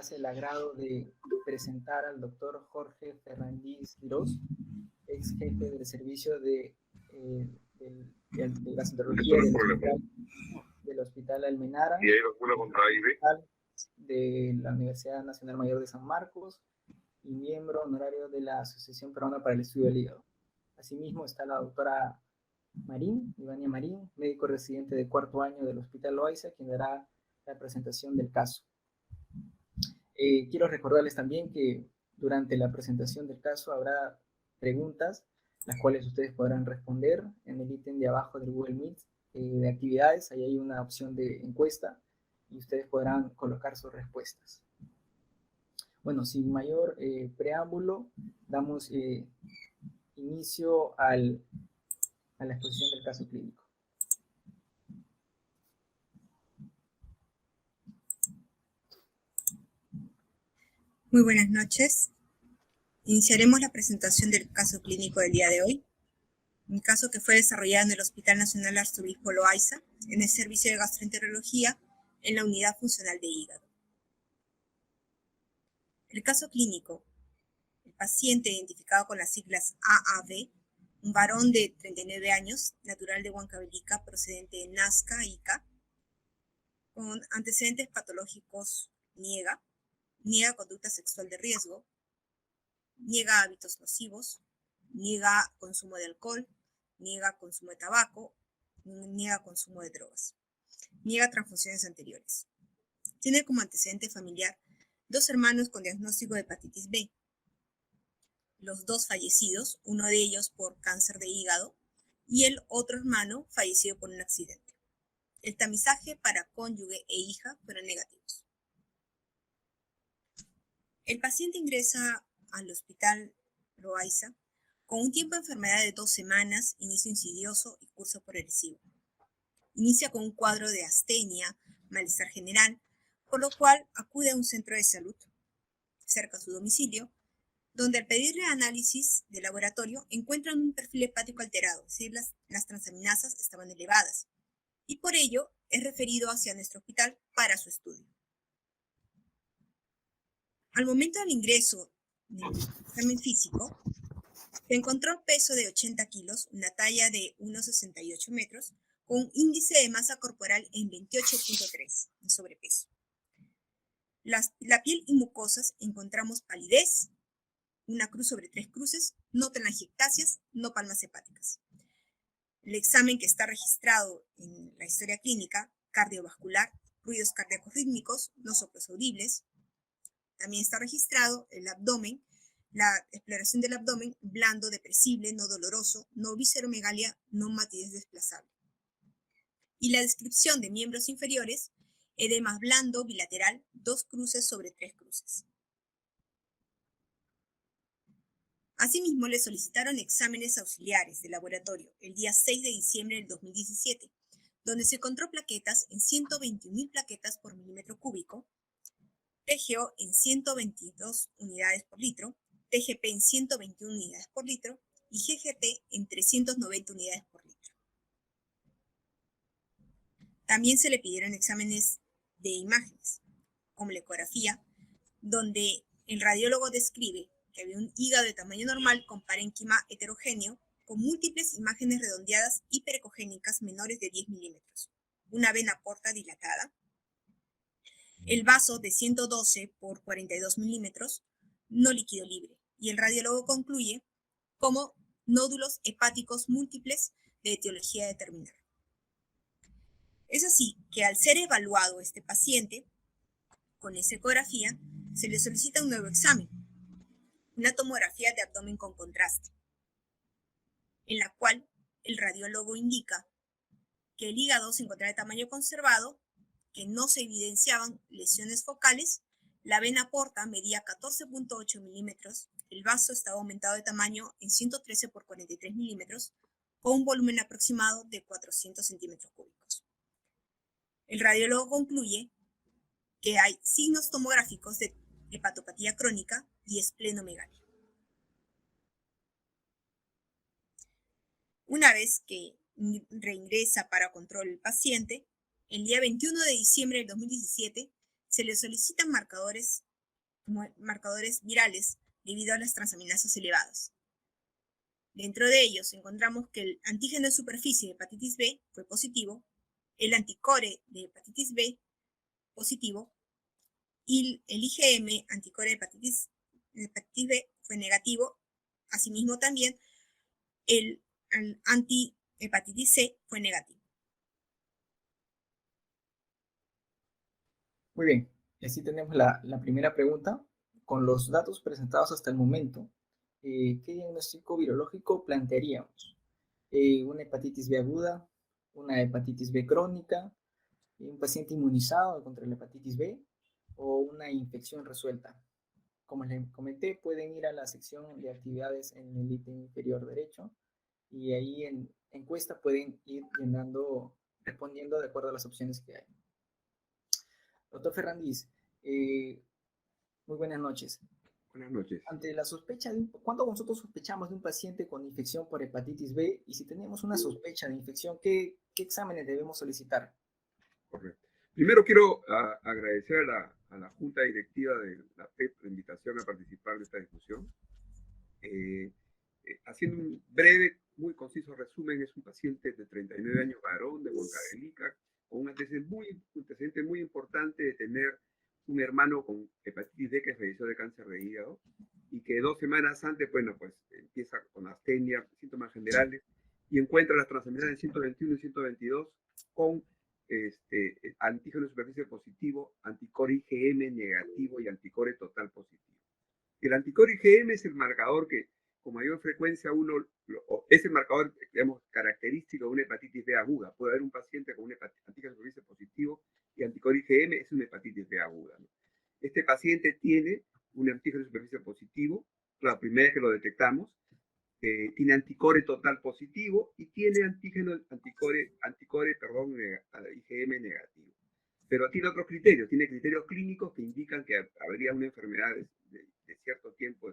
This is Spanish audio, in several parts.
hace el agrado de presentar al doctor Jorge Fernández Quirós, ex jefe del servicio de gastroenterología del Hospital Almenara, de la Universidad Nacional Mayor de San Marcos y miembro honorario de la Asociación Peruana para el Estudio del Hígado. Asimismo está la doctora Marín, Ivania Marín, médico residente de cuarto año del Hospital Loaiza, quien dará la presentación del caso. Quiero recordarles también que durante la presentación del caso habrá preguntas, las cuales ustedes podrán responder en el ítem de abajo del Google Meet de actividades. Ahí hay una opción de encuesta y ustedes podrán colocar sus respuestas. Bueno, sin mayor preámbulo, damos inicio a la exposición del caso clínico. Muy buenas noches. Iniciaremos la presentación del caso clínico del día de hoy. Un caso que fue desarrollado en el Hospital Nacional Arzobispo Loaiza, en el servicio de gastroenterología, en la unidad funcional de hígado. El caso clínico, el paciente identificado con las siglas AAV, un varón de 39 años, natural de Huancavelica, procedente de Nazca, Ica, con antecedentes patológicos, niega conducta sexual de riesgo, niega hábitos nocivos, niega consumo de alcohol, niega consumo de tabaco, niega consumo de drogas, niega transfusiones anteriores. Tiene como antecedente familiar 2 hermanos con diagnóstico de hepatitis B, los 2 fallecidos, uno de ellos por cáncer de hígado y el otro hermano fallecido por un accidente. El tamizaje para cónyuge e hija fueron negativos. El paciente ingresa al Hospital Loaiza con un tiempo de enfermedad de 2 semanas, inicio insidioso y curso progresivo. Inicia con un cuadro de astenia, malestar general, por lo cual acude a un centro de salud cerca a su domicilio, donde al pedirle análisis de laboratorio encuentran un perfil hepático alterado, es decir, las transaminasas estaban elevadas, y por ello es referido hacia nuestro hospital para su estudio. Al momento del ingreso del examen físico, se encontró peso de 80 kilos, una talla de 1,68 metros, con un índice de masa corporal en 28.3, en sobrepeso. La piel y mucosas encontramos palidez, una cruz sobre 3 cruces, no telangiectasias, no palmas hepáticas. El examen que está registrado en la historia clínica, cardiovascular, ruidos cardíacos rítmicos, no soplos audibles. También está registrado el abdomen, la exploración del abdomen, blando, depresible, no doloroso, no visceromegalia, no matidez desplazable. Y la descripción de miembros inferiores, edema blando, bilateral, 2 cruces sobre 3 cruces. Asimismo, le solicitaron exámenes auxiliares de laboratorio el día 6 de diciembre del 2017, donde se encontró plaquetas en 121.000 plaquetas por milímetro cúbico, TGO en 122 unidades por litro, TGP en 121 unidades por litro y GGT en 390 unidades por litro. También se le pidieron exámenes de imágenes, como la ecografía, donde el radiólogo describe que había un hígado de tamaño normal con parénquima heterogéneo, con múltiples imágenes redondeadas hiperecogénicas menores de 10 milímetros, una vena porta dilatada, el vaso de 112 por 42 milímetros, no líquido libre, y el radiólogo concluye como nódulos hepáticos múltiples de etiología determinada. Es así que al ser evaluado este paciente, con esa ecografía, se le solicita un nuevo examen, una tomografía de abdomen con contraste, en la cual el radiólogo indica que el hígado se encontraba de tamaño conservado, que no se evidenciaban lesiones focales, la vena porta medía 14.8 milímetros, el vaso estaba aumentado de tamaño en 113 por 43 milímetros, con un volumen aproximado de 400 centímetros cúbicos. El radiólogo concluye que hay signos tomográficos de hepatopatía crónica y esplenomegalia. Una vez que reingresa para control el paciente, el día 21 de diciembre del 2017 se le solicitan marcadores marcadores virales debido a las transaminasas elevadas. Dentro de ellos encontramos que el antígeno de superficie de hepatitis B fue positivo, el anticore de hepatitis B positivo y el IgM, anticore de hepatitis B, fue negativo. Asimismo también el antihepatitis C fue negativo. Muy bien, y así tenemos la primera pregunta. Con los datos presentados hasta el momento, ¿qué diagnóstico virológico plantearíamos? ¿Una hepatitis B aguda, una hepatitis B crónica, un paciente inmunizado contra la hepatitis B o una infección resuelta? Como les comenté, pueden ir a la sección de actividades en el ítem inferior derecho y ahí en encuesta pueden ir llenando, respondiendo de acuerdo a las opciones que hay. Doctor Ferrandiz, muy buenas noches. Buenas noches. Ante la sospecha ¿cuándo nosotros sospechamos de un paciente con infección por hepatitis B? Y si tenemos una sospecha de infección, ¿qué exámenes debemos solicitar? Correcto. Primero quiero agradecer a la Junta Directiva de la PEP la invitación a participar de esta discusión. Haciendo un breve, muy conciso resumen, es un paciente de 39 años, varón, de Huancavelica, con un antecedente muy importante de tener un hermano con hepatitis B que falleció de cáncer de hígado y que 2 semanas antes, bueno, pues empieza con astenia, síntomas generales, y encuentra las transaminases 121 y 122 con antígeno de superficie positivo, anticore IgM negativo y anticore total positivo. El anticore IgM es el marcador que con mayor frecuencia es el marcador, digamos, característico de una hepatitis B aguda. Puede haber un paciente con un antígeno de superficie positivo y anticore IgM es una hepatitis B aguda, ¿no? Este paciente tiene un antígeno de superficie positivo, la primera vez que lo detectamos, tiene anticore total positivo y tiene anticore IgM negativo. Pero tiene otros criterios, tiene criterios clínicos que indican que habría una enfermedad de cierto tiempo,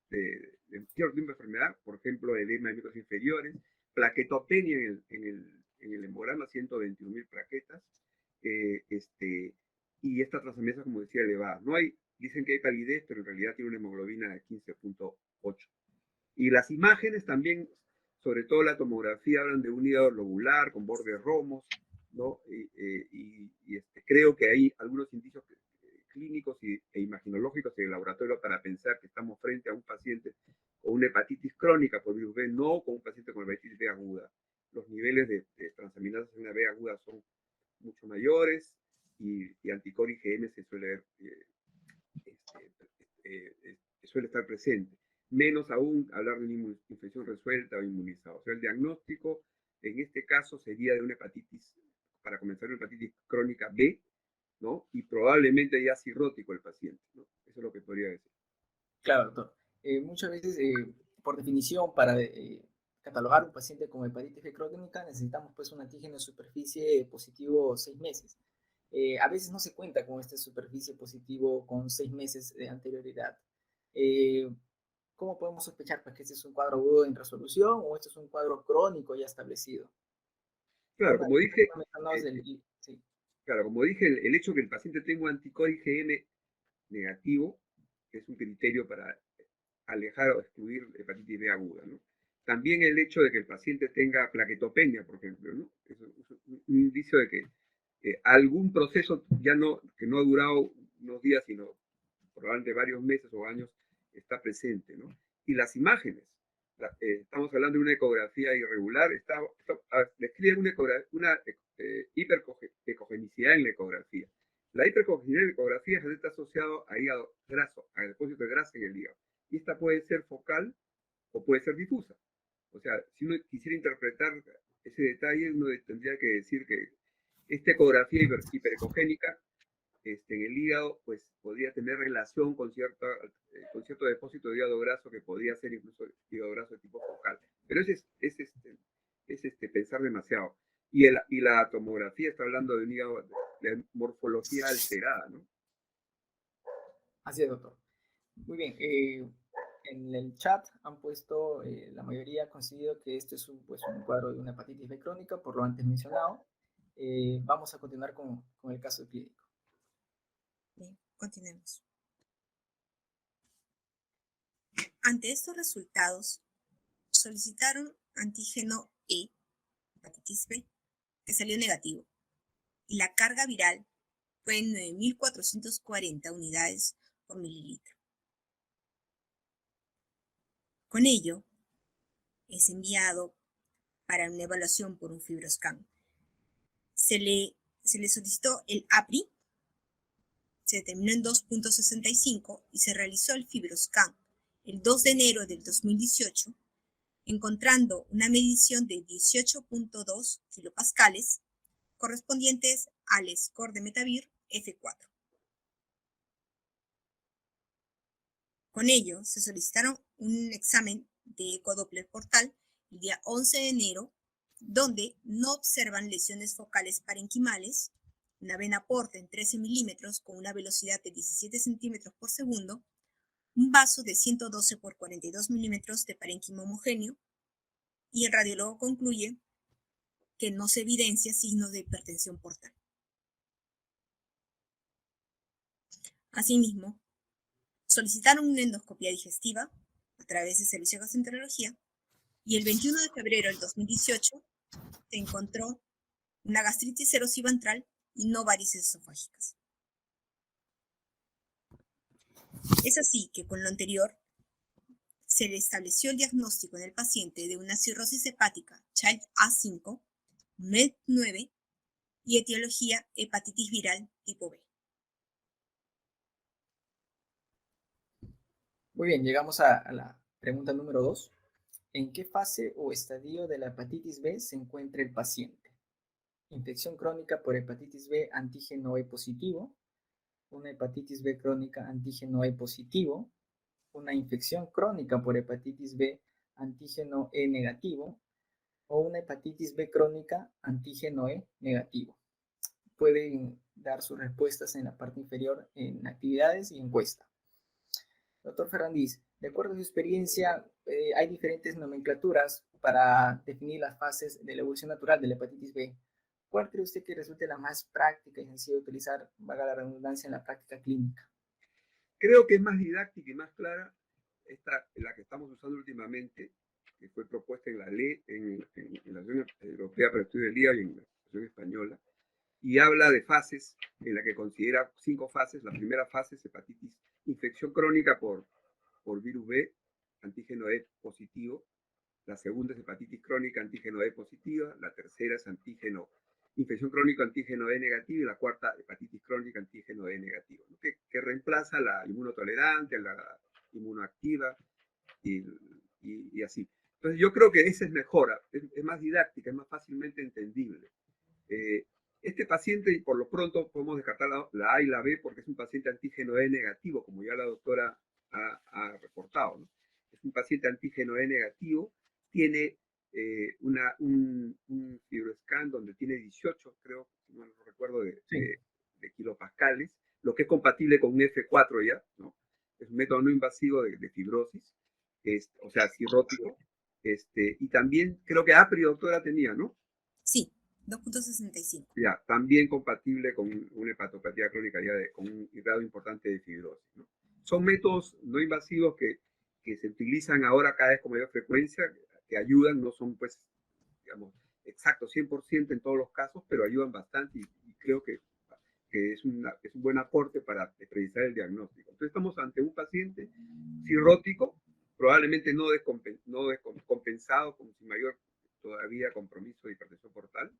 de cierto tiempo de enfermedad, por ejemplo, edema de miembros inferiores, plaquetopenia en el hemograma, 121.000 plaquetas, y esta transaminasa, como decía, elevada. Dicen que hay palidez, pero en realidad tiene una hemoglobina de 15.8. Y las imágenes también, sobre todo la tomografía, hablan de un hígado lobular con bordes romos, ¿no? Creo que hay algunos indicios clínicos e imaginológicos en el laboratorio para pensar que estamos frente a un paciente con una hepatitis crónica por virus B, no con un paciente con hepatitis B aguda. Los niveles de transaminasas en una B aguda son mucho mayores y anticore IgM se suele estar presente. Menos aún hablar de una infección resuelta o inmunizada. O sea, el diagnóstico en este caso sería de una hepatitis, para comenzar, una hepatitis crónica B, ¿no? Y probablemente ya cirrótico el paciente, ¿no? Eso es lo que podría decir. Claro, doctor. Muchas veces, por definición, para catalogar un paciente con hepatitis B crónica, necesitamos pues un antígeno de superficie positivo 6 meses. A veces no se cuenta con este superficie positivo con 6 meses de anterioridad. ¿Cómo podemos sospechar pues, que este es un cuadro agudo en resolución o este es un cuadro crónico ya establecido? Claro, como dije, sí. claro, como dije, el hecho de que el paciente tenga un anticore IgM negativo es un criterio para alejar o excluir hepatitis B aguda, ¿no? También el hecho de que el paciente tenga plaquetopenia, por ejemplo, ¿no? Es un indicio de que algún proceso que no ha durado unos días, sino probablemente varios meses o años, está presente, ¿no? Y las imágenes, estamos hablando de una ecografía irregular, describe una hiperecogenicidad en la ecografía. La hipercogenicidad en la ecografía está asociado a hígado graso, a depósito de grasa en el hígado. Y esta puede ser focal o puede ser difusa. O sea, si uno quisiera interpretar ese detalle, uno tendría que decir que esta ecografía hiperecogénica en el hígado, pues podría tener relación con cierto depósito de hígado graso que podría ser incluso hígado graso de tipo focal. Pero es pensar demasiado. Y la tomografía está hablando de un hígado de morfología alterada, ¿no? Así es, doctor. Muy bien. En el chat han puesto, la mayoría ha conseguido que este es pues, un cuadro de una hepatitis B crónica, por lo antes mencionado. Vamos a continuar con el caso clínico. Bien, continuemos. Ante estos resultados, solicitaron antígeno E, hepatitis B, que salió negativo, y la carga viral fue en 9.440 unidades por mililitro. Con ello, es enviado para una evaluación por un FibroScan. Se le solicitó el APRI, se determinó en 2.65 y se realizó el FibroScan el 2 de enero del 2018, encontrando una medición de 18.2 kilopascales correspondientes al score de Metavir F4. Con ello, se solicitaron un examen de ecodoppler portal el día 11 de enero, donde no observan lesiones focales parenquimales, una vena porta en 13 milímetros con una velocidad de 17 centímetros por segundo, un vaso de 112 por 42 milímetros de parénquima homogéneo, y el radiólogo concluye que no se evidencia signos de hipertensión portal. Asimismo, solicitaron una endoscopia digestiva a través del servicio de gastroenterología y el 21 de febrero del 2018 se encontró una gastritis erosiva antral y no varices esofágicas. Es así que con lo anterior se le estableció el diagnóstico en el paciente de una cirrosis hepática Child A5, MED9 y etiología hepatitis viral tipo B. Muy bien, llegamos a la pregunta número 2. ¿En qué fase o estadio de la hepatitis B se encuentra el paciente? Infección crónica por hepatitis B antígeno E positivo, una hepatitis B crónica antígeno E positivo, una infección crónica por hepatitis B antígeno E negativo o una hepatitis B crónica antígeno E negativo. Pueden dar sus respuestas en la parte inferior en actividades y encuesta. Doctor Ferrandiz, de acuerdo a su experiencia, hay diferentes nomenclaturas para definir las fases de la evolución natural de la hepatitis B. ¿Cuál cree usted que resulte la más práctica y sencilla de utilizar, valga la redundancia, en la práctica clínica? Creo que es más didáctica y más clara la que estamos usando últimamente, que fue propuesta en la ley, en la Unión Europea para el Estudio del Día y en la Unión Española, y habla de fases en la que considera 5 fases. La primera fase es hepatitis, infección crónica por virus B, antígeno E positivo. La segunda es hepatitis crónica, antígeno E positiva. La tercera es infección crónica, antígeno E negativo. Y la cuarta, hepatitis crónica, antígeno E negativo, ¿no? que reemplaza la inmunotolerante, la inmunoactiva y así. Entonces yo creo que esa es mejor, es más didáctica, es más fácilmente entendible. Este paciente, por lo pronto, podemos descartar la A y la B porque es un paciente antígeno E negativo, como ya la doctora ha reportado, ¿no? Es un paciente antígeno E negativo, tiene un FibroScan donde tiene 18, creo, si no recuerdo, de kilopascales, lo que es compatible con un F4 ya, ¿no? Es un método no invasivo de fibrosis, o sea, cirrótico. Y también creo que APRI, doctora, tenía, ¿no? Sí, 2.65. Ya, también compatible con una hepatopatía crónica ya con un grado importante de fibrosis, ¿no? Son métodos no invasivos que se utilizan ahora cada vez con mayor frecuencia, que ayudan, no son pues, digamos, exactos 100% en todos los casos, pero ayudan bastante y creo que es un buen aporte para precisar el diagnóstico. Entonces estamos ante un paciente cirrótico, probablemente no descompensado, con sin mayor todavía compromiso de hipertensión portal,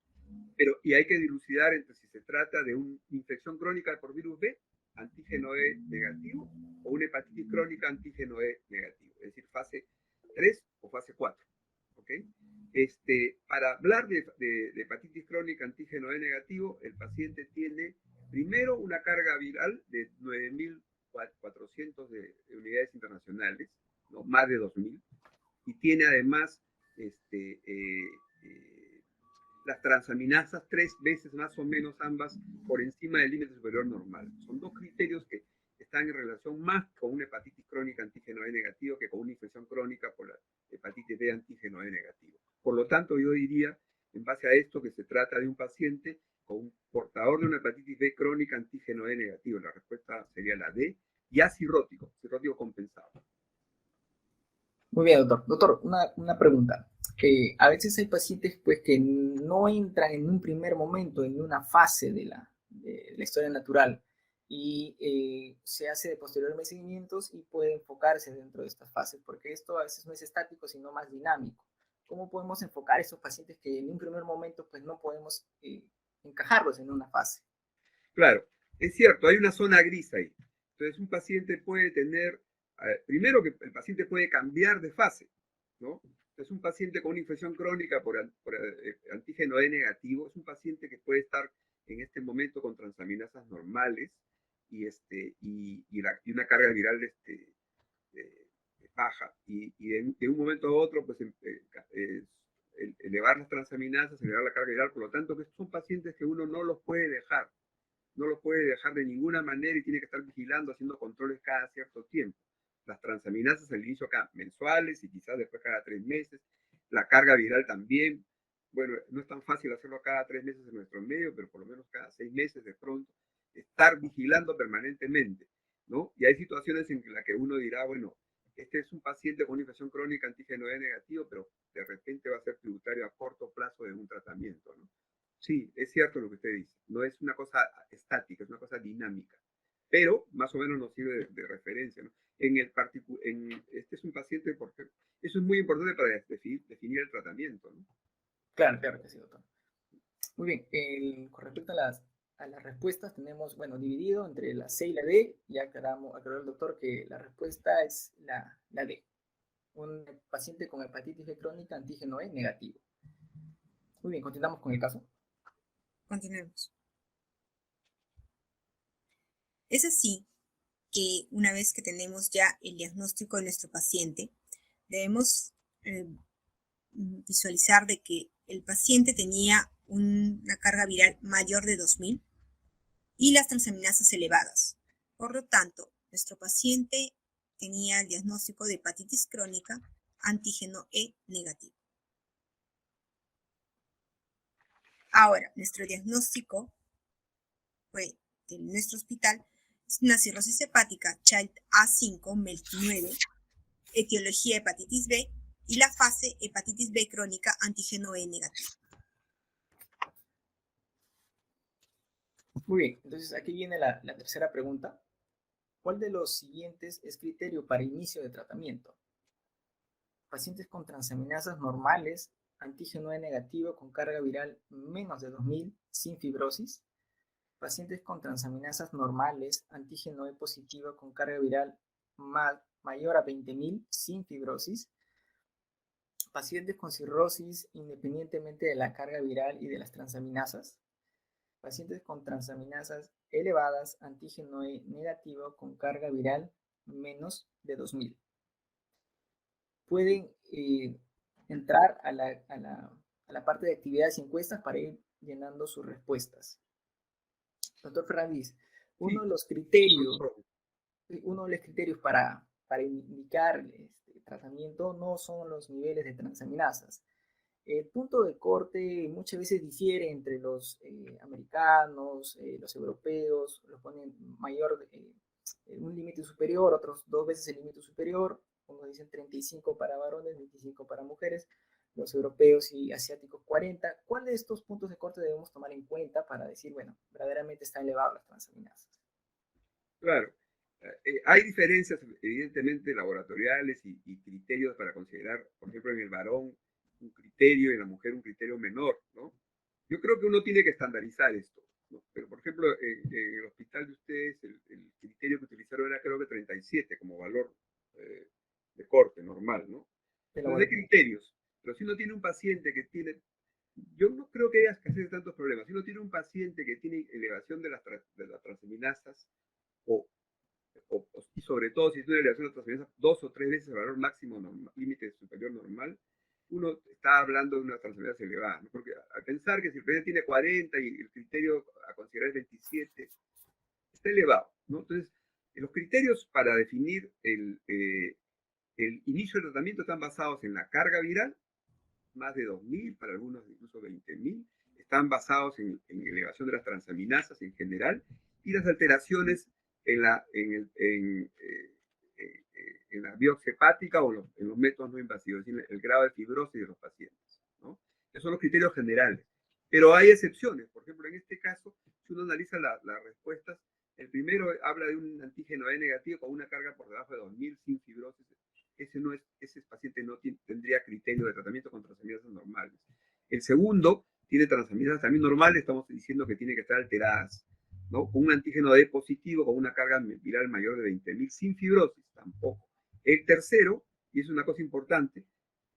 y hay que dilucidar entre si se trata de una infección crónica por virus B, antígeno E negativo, o una hepatitis crónica antígeno E negativo, es decir, fase 3 o fase 4. ¿Okay? Para hablar de hepatitis crónica antígeno E negativo, el paciente tiene primero una carga viral de 9.400 de unidades internacionales, ¿no? Más de 2.000, y tiene además las transaminasas 3 veces más o menos ambas por encima del límite superior normal. Son 2 criterios que están en relación más con una hepatitis crónica antígeno E negativo que con una infección crónica por la hepatitis B antígeno E negativo. Por lo tanto, yo diría, en base a esto, que se trata de un paciente con un portador de una hepatitis B crónica antígeno E negativo. La respuesta sería la D, ya cirrótico compensado. Muy bien, doctor. Doctor, una pregunta. A veces hay pacientes pues, que no entran en un primer momento, en una fase de la historia natural, y se hace de posteriores seguimientos y puede enfocarse dentro de estas fases, porque esto a veces no es estático, sino más dinámico. ¿Cómo podemos enfocar a esos pacientes que en un primer momento pues, no podemos encajarlos en una fase? Claro, es cierto, hay una zona gris ahí. Entonces, un paciente puede tener, primero que el paciente puede cambiar de fase, ¿no? Entonces, un paciente con una infección crónica por antígeno E negativo es un paciente que puede estar en este momento con transaminasas normales y una carga viral eh, baja. Y de un momento a otro, pues, elevar las transaminasas, elevar la carga viral. Por lo tanto, que estos son pacientes que uno no los puede dejar, no lo puede dejar de ninguna manera y tiene que estar vigilando, haciendo controles cada cierto tiempo. Las transaminasas al inicio acá mensuales y quizás después cada 3 meses. La carga viral también. Bueno, no es tan fácil hacerlo cada 3 meses en nuestro medio, pero por lo menos cada 6 meses de pronto. Estar vigilando permanentemente, ¿no? Y hay situaciones en las que uno dirá, bueno, este es un paciente con una infección crónica antígeno E negativo, pero de repente va a ser tributario a corto plazo de un tratamiento, ¿no? Sí, es cierto lo que usted dice. No es una cosa estática, es una cosa dinámica. Pero más o menos nos sirve de referencia, ¿no? Este es un paciente, porque eso es muy importante para definir el tratamiento, ¿no? Claro, claro que sí, doctor. Muy bien, con respecto a las respuestas, tenemos, bueno, dividido entre la C y la D, y aclaró el doctor que la respuesta es la D. Un paciente con hepatitis B crónica antígeno E negativo. Muy bien, continuamos con el caso. Continuemos. Es así que una vez que tenemos ya el diagnóstico de nuestro paciente, debemos visualizar de que el paciente tenía una carga viral mayor de 2000 y las transaminasas elevadas. Por lo tanto, nuestro paciente tenía el diagnóstico de hepatitis crónica antígeno E negativo. Ahora, nuestro diagnóstico fue de nuestro hospital una cirrosis hepática Child A5 MELT9, etiología hepatitis B y la fase hepatitis B crónica antígeno E negativo. Muy bien, entonces aquí viene la tercera pregunta. ¿Cuál de los siguientes es criterio para inicio de tratamiento? Pacientes con transaminasas normales, antígeno E negativo con carga viral menos de 2000 sin fibrosis. Pacientes con transaminasas normales, antígeno E positivo con carga viral mayor a 20.000 sin fibrosis. Pacientes con cirrosis independientemente de la carga viral y de las transaminasas. Pacientes con transaminasas elevadas, antígeno E negativo con carga viral menos de 2000. Pueden entrar a la parte de actividades y encuestas para ir llenando sus respuestas. Doctor Fernández, uno Sí, de los criterios, uno de los criterios para indicar tratamiento no son los niveles de transaminasas. El punto de corte muchas veces difiere entre los americanos, los europeos, los ponen mayor, un límite superior, otros 2 veces el límite superior, unos dicen 35 para varones, 25 para mujeres, los europeos y asiáticos 40. ¿Cuál de estos puntos de corte debemos tomar en cuenta para decir, bueno, verdaderamente están elevadas las transaminasas? claro. Hay diferencias, evidentemente, laboratoriales y criterios para considerar, por ejemplo, en el varón un criterio y en la mujer un criterio menor, ¿no? Yo creo que uno tiene que estandarizar esto, ¿no? Pero, por ejemplo, en el hospital de ustedes, el criterio que utilizaron era creo que 37 como valor eh, de corte normal, ¿no? De Entonces hay laboratorio. criterios, pero si uno tiene un paciente que tiene, yo no creo que haya escasez de tantos problemas, si uno tiene un paciente que tiene elevación de las transaminasas, o, y sobre todo si tiene elevación de las transaminasas 2 o 3 veces el valor máximo límite superior normal, uno está hablando de una transaminasa elevada, ¿no? Porque al pensar que si el paciente tiene 40 y el criterio a considerar es 27, está elevado, ¿no? Entonces, los criterios para definir el inicio del tratamiento están basados en la carga viral, más de 2000, para algunos incluso 20.000, están basados en elevación de las transaminasas en general y las alteraciones en en la biopsia hepática o en los métodos no invasivos, es decir, el grado de fibrosis de los pacientes, ¿no? Esos son los criterios generales. Pero hay excepciones. Por ejemplo, en este caso, si uno analiza las respuestas, el primero habla de un antígeno E negativo con una carga por debajo de 2000 sin fibrosis. Ese paciente no tendría criterio de tratamiento con transaminasas normales. El segundo tiene transaminasas también normales, estamos diciendo que tiene que estar alteradas, ¿no? Con un antígeno D positivo, con una carga viral mayor de 20.000 sin fibrosis, tampoco. El tercero, y es una cosa importante,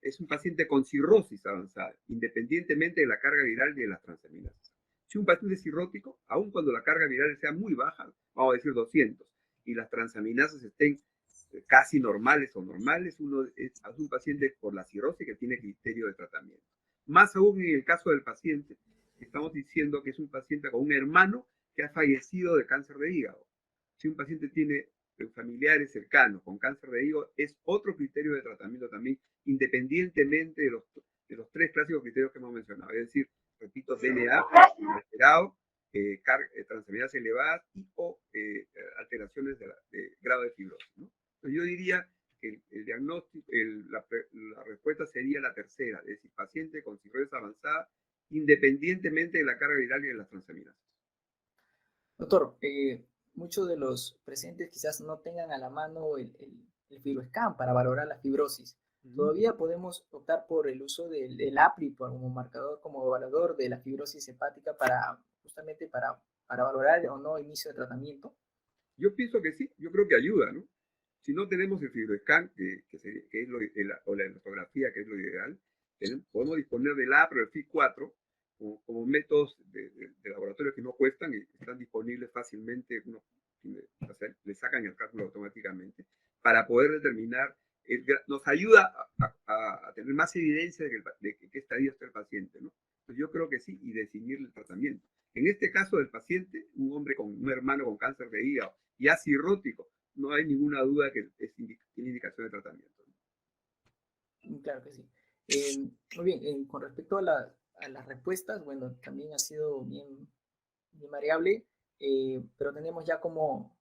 es un paciente con cirrosis avanzada, independientemente de la carga viral de las transaminasas. Si un paciente es cirrótico, aun cuando la carga viral sea muy baja, vamos a decir 200, y las transaminasas estén casi normales o normales, uno es un paciente por la cirrosis que tiene criterio de tratamiento. Más aún en el caso del paciente, estamos diciendo que es un paciente con un hermano que ha fallecido de cáncer de hígado. Si un paciente tiene familiares cercanos con cáncer de hígado, es otro criterio de tratamiento también, independientemente de los tres clásicos criterios que hemos mencionado. Es decir, repito, DNA alterado, transaminasas elevadas y o alteraciones de grado de fibrosis, ¿no? Entonces yo diría que el diagnóstico, la respuesta sería la tercera, es decir, paciente con cirrosis avanzada, independientemente de la carga viral y de las transaminasas. Doctor, muchos de los presentes quizás no tengan a la mano el FibroScan para valorar la fibrosis. Todavía podemos optar por el uso del APRI como marcador, como evaluador de la fibrosis hepática justamente para valorar o no inicio de tratamiento. Yo pienso que sí, yo creo que ayuda, ¿no? Si no tenemos el FibroScan, que es o la elastografía, que es lo ideal, podemos disponer del APRI o el FI4 como métodos de laboratorio que no cuestan y están disponibles fácilmente, o sea, le sacan el cálculo automáticamente, para poder determinar, nos ayuda a tener más evidencia de qué estadio está el paciente, ¿no? Pues yo creo que sí, y definir el tratamiento. En este caso del paciente, un hombre con un hermano con cáncer de hígado, ya cirrótico, no hay ninguna duda que tiene indicación de tratamiento. Claro que sí. Muy bien, con respecto a las respuestas, bueno, también ha sido bien variable, pero tenemos ya como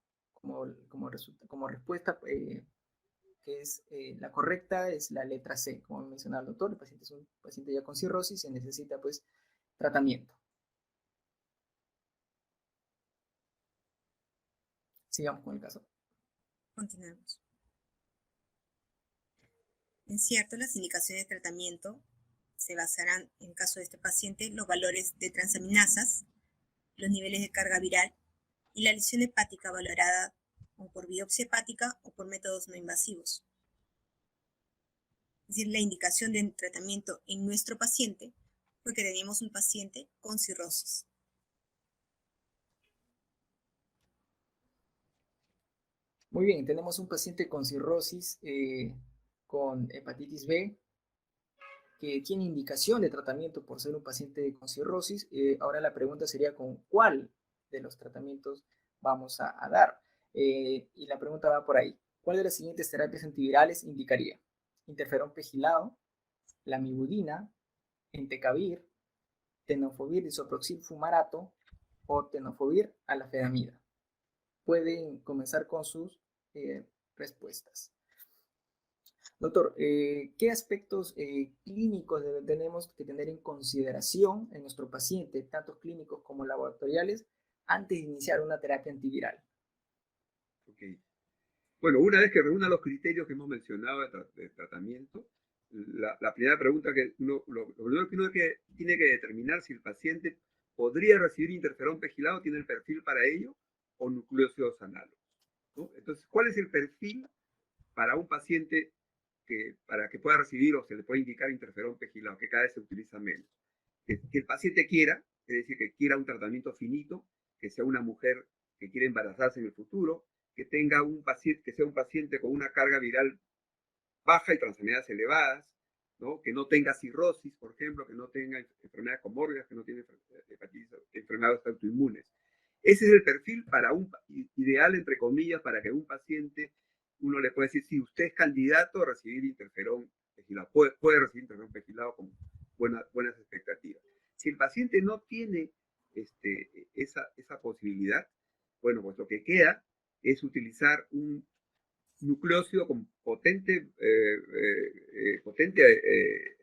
respuesta que es la correcta, es la letra C, como mencionaba el doctor. El paciente es un paciente ya con cirrosis y necesita pues tratamiento. Sigamos con el caso. Continuamos. En cierto, las indicaciones de tratamiento se basarán, en el caso de este paciente, los valores de transaminasas, los niveles de carga viral y la lesión hepática valorada o por biopsia hepática o por métodos no invasivos. Es decir, la indicación de tratamiento en nuestro paciente fue que teníamos un paciente con cirrosis. Muy bien, tenemos un paciente con cirrosis, con hepatitis B, que tiene indicación de tratamiento por ser un paciente con cirrosis. Ahora la pregunta sería con cuál de los tratamientos vamos a dar. Y la pregunta va por ahí. ¿Cuál de las siguientes terapias antivirales indicaría? Interferón pegilado, lamivudina, entecavir, tenofovir disoproxil fumarato o tenofovir alafenamida. Pueden comenzar con sus respuestas. Doctor, ¿qué aspectos clínicos tenemos que tener en consideración en nuestro paciente, tanto clínicos como laboratoriales, antes de iniciar una terapia antiviral? Okay. Bueno, una vez que reúna los criterios que hemos mencionado de tratamiento, la primera pregunta lo primero que uno tiene que determinar si el paciente podría recibir interferón pegilado, tiene el perfil para ello, o nucleócidos análogos, ¿no? Entonces, ¿cuál es el perfil para un paciente para que pueda recibir o se le puede indicar interferón pegilado, que cada vez se utiliza menos? Que el paciente quiera, es decir, que quiera un tratamiento finito, que sea una mujer que quiere embarazarse en el futuro, que sea un paciente con una carga viral baja y transaminasas elevadas, ¿no? Que no tenga cirrosis, por ejemplo, que no tenga enfermedades comórbidas, que no tenga enfermedades autoinmunes. Ese es el perfil ideal, entre comillas, para que un paciente, uno le puede decir, si usted es candidato a recibir interferón pegilado, puede recibir interferón pegilado con buenas expectativas. Si el paciente no tiene esa posibilidad, bueno, pues lo que queda es utilizar un nucleócido con potente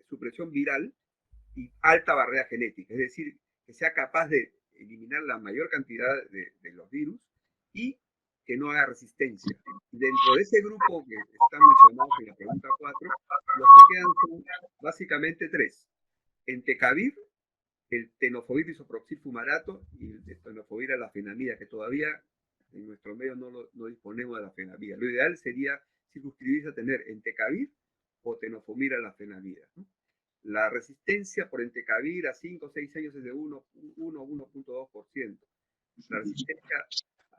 supresión viral y alta barrera genética, es decir, que sea capaz de eliminar la mayor cantidad de los virus y que no haga resistencia. Dentro de ese grupo que están mencionados en la pregunta 4, los que quedan son básicamente 3. Entecavir, el tenofovir disoproxil fumarato y el tenofovir alafenamida, que todavía en nuestro medio no disponemos de alafenamida. Lo ideal sería circunscribirse a tener entecavir o tenofovir alafenamida, ¿no? La resistencia por entecavir a 5 o 6 años es de 1,2%. La resistencia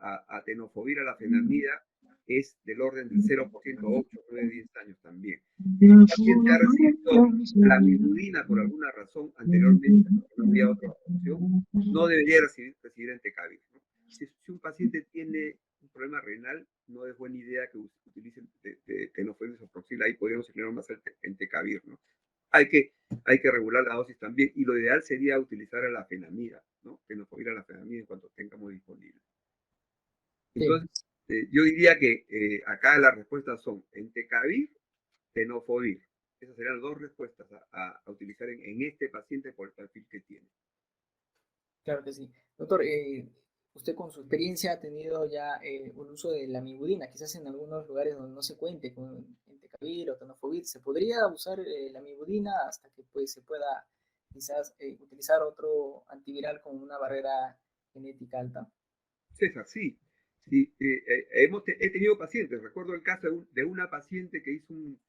a tenofovir alafenamida es del orden del 0%, 8, 9, 10 años también. Si un paciente ha recibido la amigudina por alguna razón anteriormente, no había otra opción, no debería recibir entecavir, ¿no? Si un paciente tiene un problema renal, no es buena idea que utilicen tenofovir disoproxil, ahí podríamos incluir más el entecavir, ¿no? Hay que regular la dosis también, y lo ideal sería utilizar alafenamida, ¿no? Tenofovir alafenamida en cuanto tengamos disponible. Entonces, yo diría que acá las respuestas son entecavir, tenofovir. Esas serían las 2 respuestas a utilizar en este paciente por el perfil que tiene. Claro que sí. Doctor, usted con su experiencia ha tenido ya un uso de la amigudina, quizás en algunos lugares donde no se cuente con entecavir o tenofovir, ¿se podría usar la amigudina hasta que pues, se pueda quizás utilizar otro antiviral con una barrera genética alta? César, sí. Sí, he tenido pacientes, recuerdo el caso de una paciente que hizo un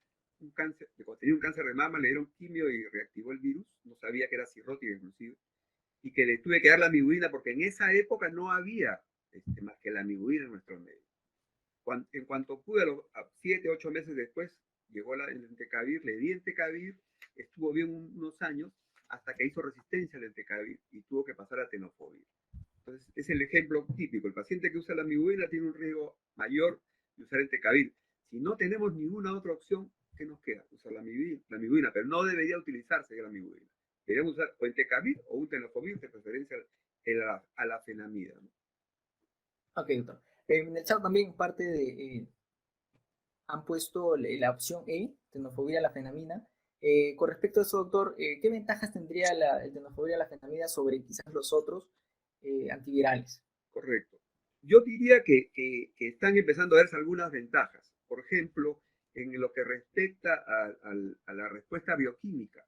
cáncer, tenía un cáncer de mama, le dieron quimio y reactivó el virus, no sabía que era cirrótica inclusive, y que le tuve que dar la amigudina porque en esa época no había más que la amigudina en nuestro medio. En cuanto pude, a 7, 8 meses después, llegó el entecavir, le di entecavir, estuvo bien unos años, hasta que hizo resistencia al entecavir y tuvo que pasar a tenofovir. Entonces, es el ejemplo típico. El paciente que usa la amigudina tiene un riesgo mayor de usar entecavir. Si no tenemos ninguna otra opción, ¿qué nos queda? Usar la amigudina, pero no debería utilizarse la amigudina. Deberíamos usar o entecavir o un tenofovir, de preferencia a la fenamida, ¿no? Ok, doctor. En el chat también parte de, han puesto la opción E, tenofovir alafenamina. Con respecto a eso, doctor, ¿qué ventajas tendría el tenofovir alafenamida sobre quizás los otros antivirales? Correcto. Yo diría que están empezando a verse algunas ventajas. Por ejemplo, en lo que respecta a la respuesta bioquímica.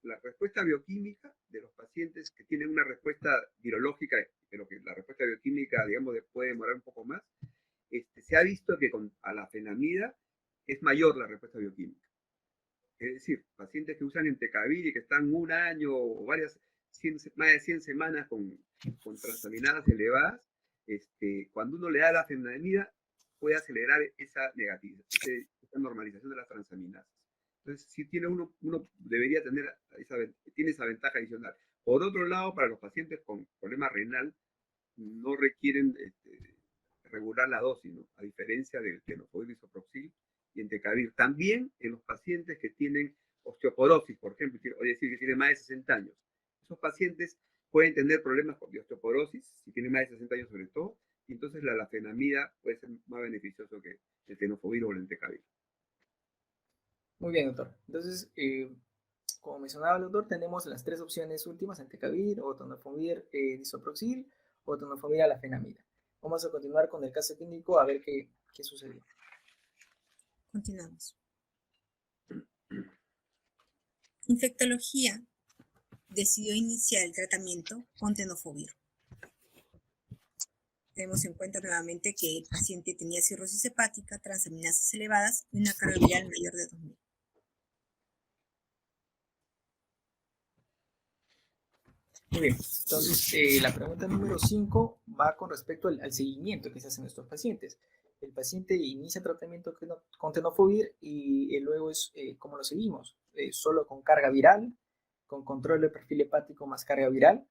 La respuesta bioquímica de los pacientes que tienen una respuesta virológica, pero que la respuesta bioquímica, digamos, puede demorar un poco más, se ha visto que con alafenamida es mayor la respuesta bioquímica. Es decir, pacientes que usan entecavir y que están un año o más de 100 semanas con transaminadas elevadas, cuando uno le da la fenamida, puede acelerar esa normalización de las transaminasas. Entonces, si tiene uno debería tener tiene esa ventaja adicional. Por otro lado, para los pacientes con problema renal, no requieren regular la dosis, ¿no? A diferencia del tenofovir disoproxil y entecavir. También en los pacientes que tienen osteoporosis, por ejemplo, es decir, que tienen más de 60 años. Esos pacientes pueden tener problemas de osteoporosis, si tienen más de 60 años sobre todo, y entonces la alafenamida puede ser más beneficioso que el tenofovir o el entecavir. Muy bien, doctor. Entonces, como mencionaba el doctor, tenemos las 3 opciones últimas, entecavir o tenofovir disoproxil o tenofovir alafenamida. Vamos a continuar con el caso clínico a ver qué sucedió. Continuamos. Infectología decidió iniciar el tratamiento con tenofovir. Tenemos en cuenta nuevamente que el paciente tenía cirrosis hepática, transaminasas elevadas y una carga viral mayor de 2000. Muy bien, entonces la pregunta número 5 va con respecto al seguimiento que se hace en estos pacientes. El paciente inicia tratamiento con tenofovir y luego es cómo lo seguimos, solo con carga viral, con control de perfil hepático más carga viral,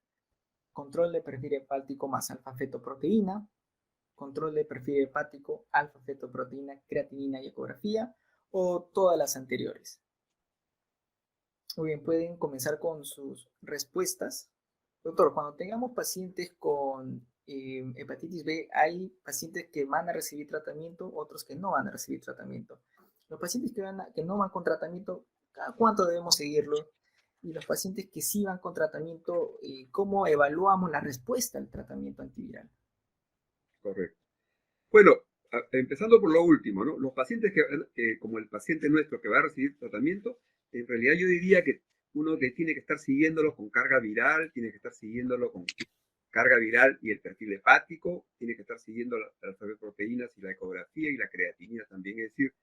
control de perfil hepático más alfa-fetoproteína, control de perfil hepático, alfa-fetoproteína, creatinina y ecografía, o todas las anteriores. Muy bien, pueden comenzar con sus respuestas. Doctor, cuando tengamos pacientes con hepatitis B, hay pacientes que van a recibir tratamiento, otros que no van a recibir tratamiento. Los pacientes que no van con tratamiento, ¿cada cuánto debemos seguirlo? Y los pacientes que sí van con tratamiento, ¿cómo evaluamos la respuesta al tratamiento antiviral? Correcto. Bueno, empezando por lo último, ¿no? Los pacientes como el paciente nuestro que va a recibir tratamiento, en realidad yo diría que uno que tiene que estar siguiéndolo con carga viral, tiene que estar siguiéndolo con carga viral y el perfil hepático, tiene que estar siguiendo las proteínas y la ecografía y la creatinina también. Es decir,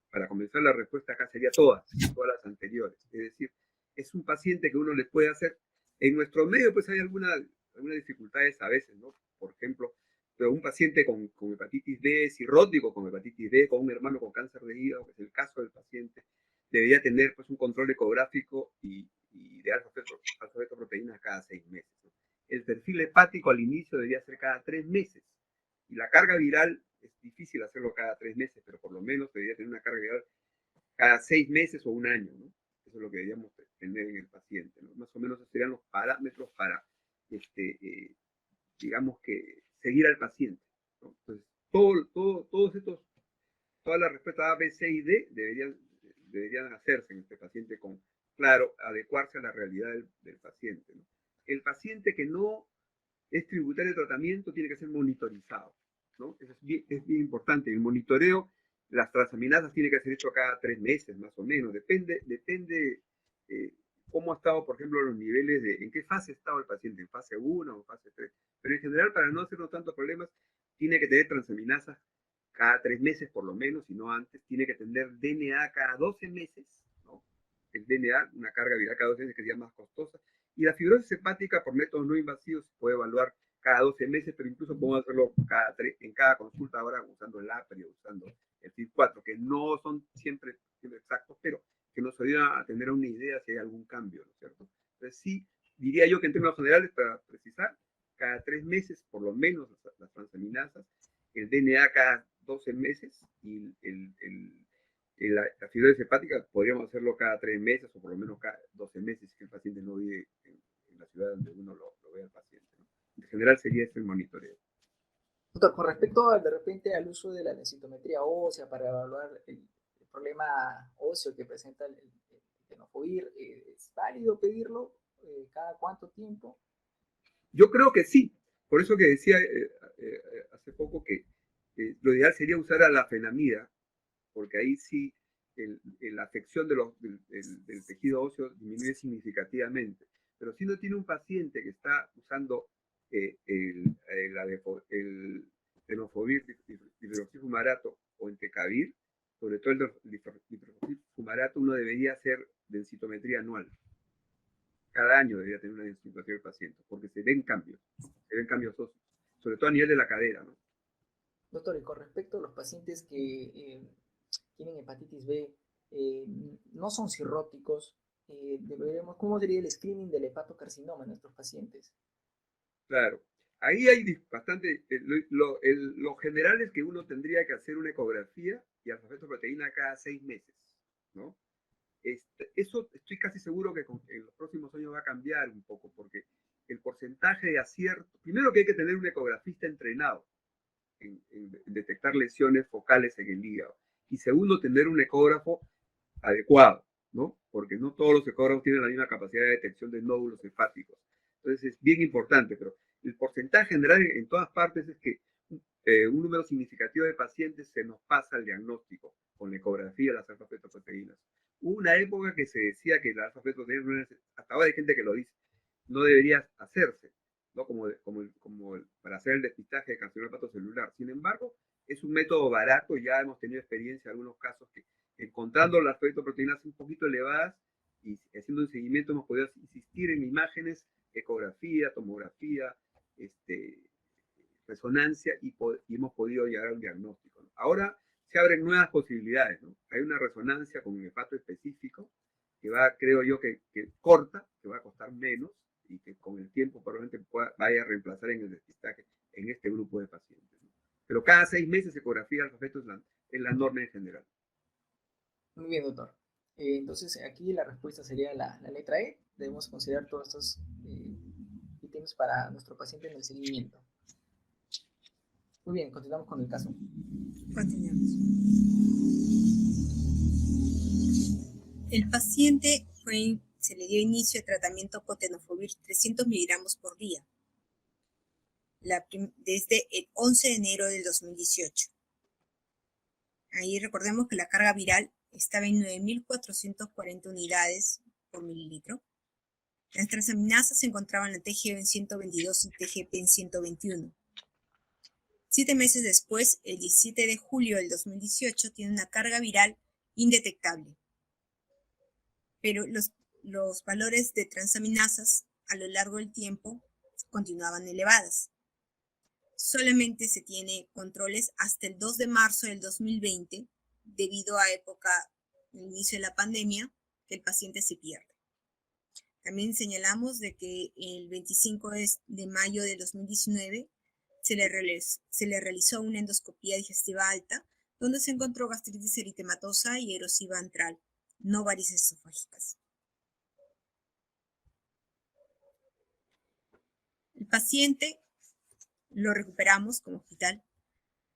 para comenzar la respuesta acá sería todas las anteriores. Es decir, es un paciente que uno le puede hacer. En nuestro medio pues hay algunas dificultades a veces, ¿no? Por ejemplo, pero un paciente con hepatitis B, cirrótico con hepatitis B, con un hermano con cáncer de hígado, que es el caso del paciente, debería tener pues un control ecográfico y de alfa-fetoproteínas cada 6 meses, ¿no? El perfil hepático al inicio debería ser cada 3 meses. Y la carga viral es difícil hacerlo cada 3 meses, pero por lo menos debería tener una carga viral cada 6 meses o un año, ¿no? Eso es lo que deberíamos tener en el paciente, ¿no? Más o menos esos serían los parámetros para, digamos que, seguir al paciente, ¿no? Entonces, todas las respuestas A, B, C y D deberían hacerse en este paciente con, claro, adecuarse a la realidad del paciente, ¿no? El paciente que no es tributario de tratamiento tiene que ser monitorizado, ¿no? Eso es bien importante. El monitoreo, las transaminasas tiene que ser hecho cada 3 meses, más o menos. Depende eh, cómo ha estado, por ejemplo, los niveles en qué fase ha estado el paciente, en fase 1 o fase 3. Pero en general, para no hacernos tantos problemas, tiene que tener transaminasas cada 3 meses por lo menos, si no antes. Tiene que tener DNA cada 12 meses, ¿no? El DNA, una carga viral cada 12 meses que sería más costosa. Y la fibrosis hepática por métodos no invasivos se puede evaluar cada 12 meses, pero incluso podemos hacerlo en cada consulta ahora usando el APRI o usando el FIB4, que no son siempre exactos, pero que nos ayudan a tener una idea si hay algún cambio, ¿no es cierto? Entonces sí, diría yo que en términos generales, para precisar, cada 3 meses por lo menos las transaminasas, el DNA cada 12 meses y la fibrosis hepática podríamos hacerlo cada 3 meses o por lo menos cada 12 meses si el paciente no vive en la ciudad donde uno lo ve al paciente, ¿no? En general sería este el monitoreo. Doctor, con respecto de repente al uso de la densitometría ósea para evaluar el problema óseo que presenta el tenofovir, ¿es válido pedirlo? ¿Cada cuánto tiempo? Yo creo que sí. Por eso que decía hace poco que lo ideal sería usar a la fenamida, porque ahí sí la afección del tejido óseo disminuye significativamente. Pero si uno tiene un paciente que está usando el tenofovir dihidroxifumarato o entecavir, sobre todo el dihidroxifumarato, uno debería hacer densitometría anual. Cada año debería tener una densitometría del paciente, porque se ven cambios óseos, sobre todo a nivel de la cadera, ¿no? Doctor, y con respecto a los pacientes que tienen hepatitis B, eh, no son cirróticos, ¿cómo sería el screening del hepatocarcinoma en nuestros pacientes? Claro. Ahí hay bastante, lo general es que uno tendría que hacer una ecografía y alfa-fetoproteína cada 6 meses, ¿no? Eso estoy casi seguro que en los próximos años va a cambiar un poco, porque el porcentaje de acierto, primero que hay que tener un ecografista entrenado en detectar lesiones focales en el hígado, y segundo, tener un ecógrafo adecuado, ¿no? Porque no todos los ecógrafos tienen la misma capacidad de detección de nódulos hepáticos. Entonces es bien importante, pero el porcentaje general en todas partes es que un número significativo de pacientes se nos pasa el diagnóstico con la ecografía de las alfa-fetoproteínas. Hubo una época que se decía que las alfa-fetoproteínas, hasta ahora hay gente que lo dice, no debería hacerse, ¿no? Para hacer el despistaje de carcinoma hepatocelular. Sin embargo, es un método barato, ya hemos tenido experiencia en algunos casos que encontrando las fetoproteínas un poquito elevadas y haciendo un seguimiento hemos podido insistir en imágenes, ecografía, tomografía, resonancia y hemos podido llegar a un diagnóstico, ¿no? Ahora se abren nuevas posibilidades, ¿no? Hay una resonancia con un hepato específico que va, creo yo, que corta, que va a costar menos y que con el tiempo probablemente vaya a reemplazar en el despistaje en este grupo de pacientes, ¿no? Pero cada 6 meses ecografía alfa-feto es la norma en general. Muy bien, doctor. Entonces, aquí la respuesta sería la letra E. Debemos considerar todos estos ítems IMSS para nuestro paciente en el seguimiento. Muy bien, continuamos con el caso. Continuamos. El paciente se le dio inicio de tratamiento con tenofovir 300 miligramos por día desde el 11 de enero del 2018. Ahí recordemos que la carga viral estaba en 9.440 unidades por mililitro. Las transaminasas se encontraban en TGO en 122 y TGP en 121. 7 meses después, el 17 de julio del 2018, tiene una carga viral indetectable. Pero los valores de transaminasas a lo largo del tiempo continuaban elevadas. Solamente se tiene controles hasta el 2 de marzo del 2020, debido a el inicio de la pandemia, que el paciente se pierde. También señalamos de que el 25 de mayo de 2019 se le realizó una endoscopía digestiva alta, donde se encontró gastritis eritematosa y erosiva antral, no varices esofágicas. El paciente lo recuperamos como hospital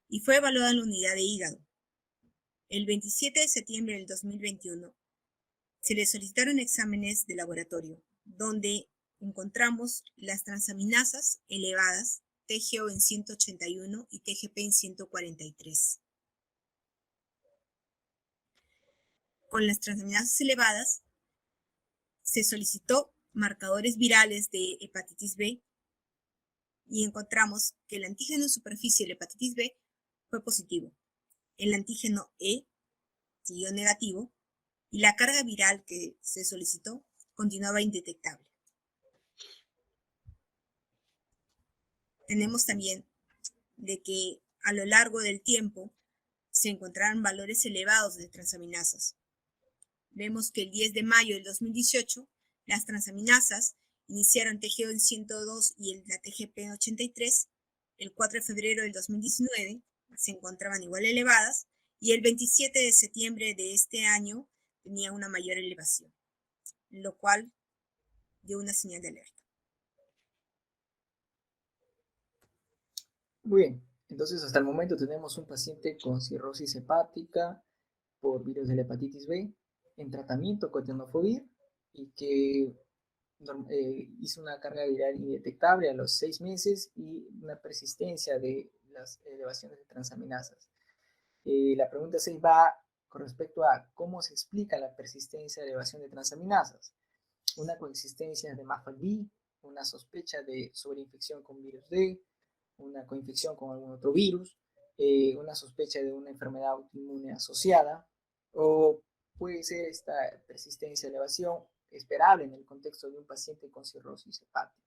y fue evaluado en la unidad de hígado. El 27 de septiembre del 2021 se le solicitaron exámenes de laboratorio, donde encontramos las transaminasas elevadas, TGO en 181 y TGP en 143. Con las transaminasas elevadas, se solicitó marcadores virales de hepatitis B y encontramos que el antígeno en superficie de la hepatitis B fue positivo. El antígeno E siguió negativo y la carga viral que se solicitó continuaba indetectable. Tenemos también de que a lo largo del tiempo se encontraron valores elevados de transaminasas. Vemos que el 10 de mayo del 2018 las transaminasas iniciaron TGO en 102 y la TGP en 83. El 4 de febrero del 2019 se encontraban igual elevadas y el 27 de septiembre de este año tenía una mayor elevación, lo cual dio una señal de alerta. Muy bien, entonces hasta el momento tenemos un paciente con cirrosis hepática por virus de la hepatitis B en tratamiento con tenofovir y que hizo una carga viral indetectable a los 6 meses y una persistencia de las elevaciones de transaminasas. La pregunta 6 va con respecto a cómo se explica la persistencia de elevación de transaminasas. Una coexistencia de MAFLD, una sospecha de sobreinfección con virus D, una coinfección con algún otro virus, una sospecha de una enfermedad autoinmune asociada, o puede ser esta persistencia de elevación esperable en el contexto de un paciente con cirrosis hepática.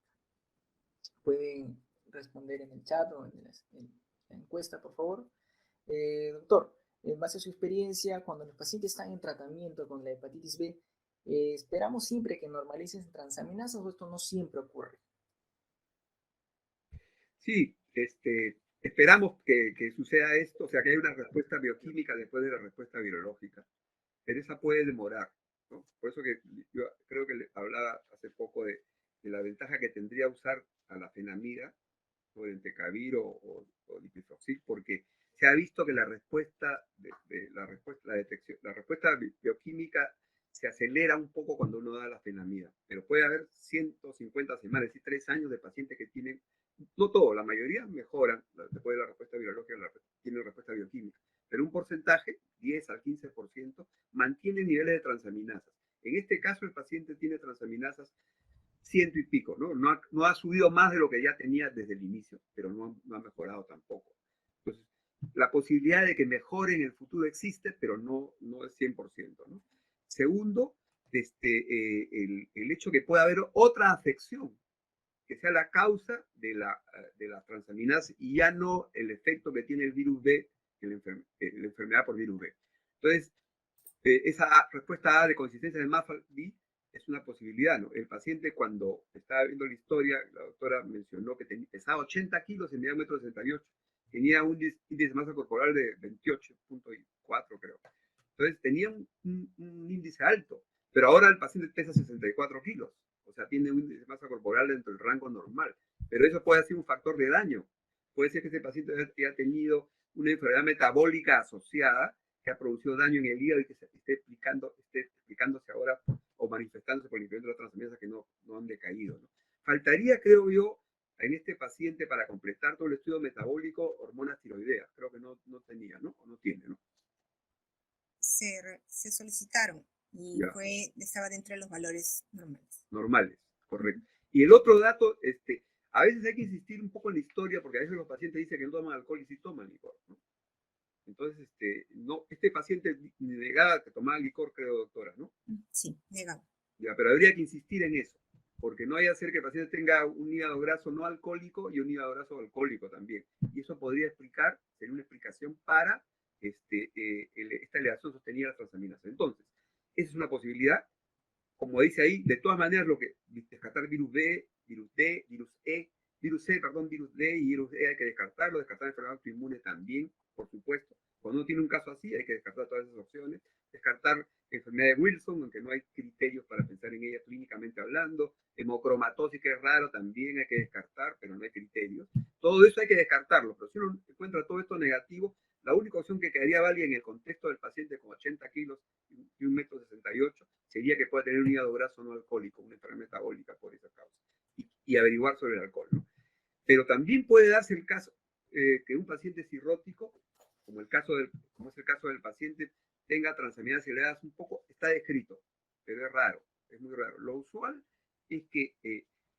Pueden responder en el chat o en la encuesta, por favor. Doctor, en base a su experiencia, cuando los pacientes están en tratamiento con la hepatitis B, ¿esperamos siempre que normalicen transaminasas o esto no siempre ocurre? Sí, esperamos que suceda esto, o sea, que haya una respuesta bioquímica después de la respuesta virológica, pero esa puede demorar, ¿no? Por eso que yo creo que le hablaba hace poco de la ventaja que tendría usar a la fenamida sobre el Entecavir o Lipifloxil, porque se ha visto que la respuesta bioquímica se acelera un poco cuando uno da la fenamida, pero puede haber 150 semanas, es decir, 3 años de pacientes que tienen, no todo, la mayoría mejoran después de la respuesta virológica, tienen respuesta bioquímica, pero un porcentaje, 10 al 15%, mantiene niveles de transaminasas. En este caso, el paciente tiene transaminasas 100 y pico, ¿no? No ha subido más de lo que ya tenía desde el inicio, pero no ha mejorado tampoco. Entonces, la posibilidad de que mejore en el futuro existe, pero no es 100%, ¿no? Segundo, el hecho que pueda haber otra afección que sea la causa de la transaminasa y ya no el efecto que tiene el virus B, la enfermedad por virus B. Entonces, esa respuesta A de consistencia de MAFLD es una posibilidad, ¿no? El paciente, cuando estaba viendo la historia, la doctora mencionó que pesaba 80 kilos en diámetro de 68, tenía un índice de masa corporal de 28.4, creo. Entonces tenía un índice alto, pero ahora el paciente pesa 64 kilos. o sea, tiene un índice de masa corporal dentro del rango normal, pero eso puede ser un factor de daño. Puede ser que ese paciente haya tenido una enfermedad metabólica asociada que ha producido daño en el hígado y que se esté explicándose ahora o manifestándose por el incremento de las transaminasas que no han decaído, ¿no? Faltaría, creo yo, en este paciente para completar todo el estudio metabólico, hormonas tiroideas. Creo que no tenía, ¿no? O no tiene, ¿no? Se solicitaron y Ya. estaba dentro de los valores normales. Normales, correcto. Y el otro dato, a veces hay que insistir un poco en la historia, porque a veces los pacientes dicen que no toman alcohol y sí toman licor, ¿no? Entonces, no, este paciente negaba que tomaba licor, creo, doctora, ¿no? Sí, negado. Ya, pero habría que insistir en eso, porque no hay que hacer que el paciente tenga un hígado graso no alcohólico y un hígado graso alcohólico también. Y eso podría sería una explicación para esta elevación sostenida de las transaminasas. Entonces, esa es una posibilidad. Como dice ahí, de todas maneras, descartar virus B, virus D, virus E, virus C, perdón, virus D y virus E hay que descartarlo, descartar enfermedad autoinmune también, por supuesto. Cuando uno tiene un caso así, hay que descartar todas esas opciones. Descartar enfermedad de Wilson, aunque no hay criterios para pensar en ella clínicamente hablando. Hemocromatosis, que es raro, también hay que descartar, pero no hay criterios. Todo eso hay que descartarlo, pero si uno encuentra todo esto negativo, la única opción que quedaría válida en el contexto del paciente con 80 kilos y 1,68 m sería que pueda tener un hígado graso no alcohólico, una enfermedad metabólica por esa causa, y averiguar sobre el alcohol, ¿no? Pero también puede darse el caso que un paciente cirrótico, como es el caso del paciente, tenga transaminasas elevadas un poco, está descrito, pero es raro, es muy raro. Lo usual es que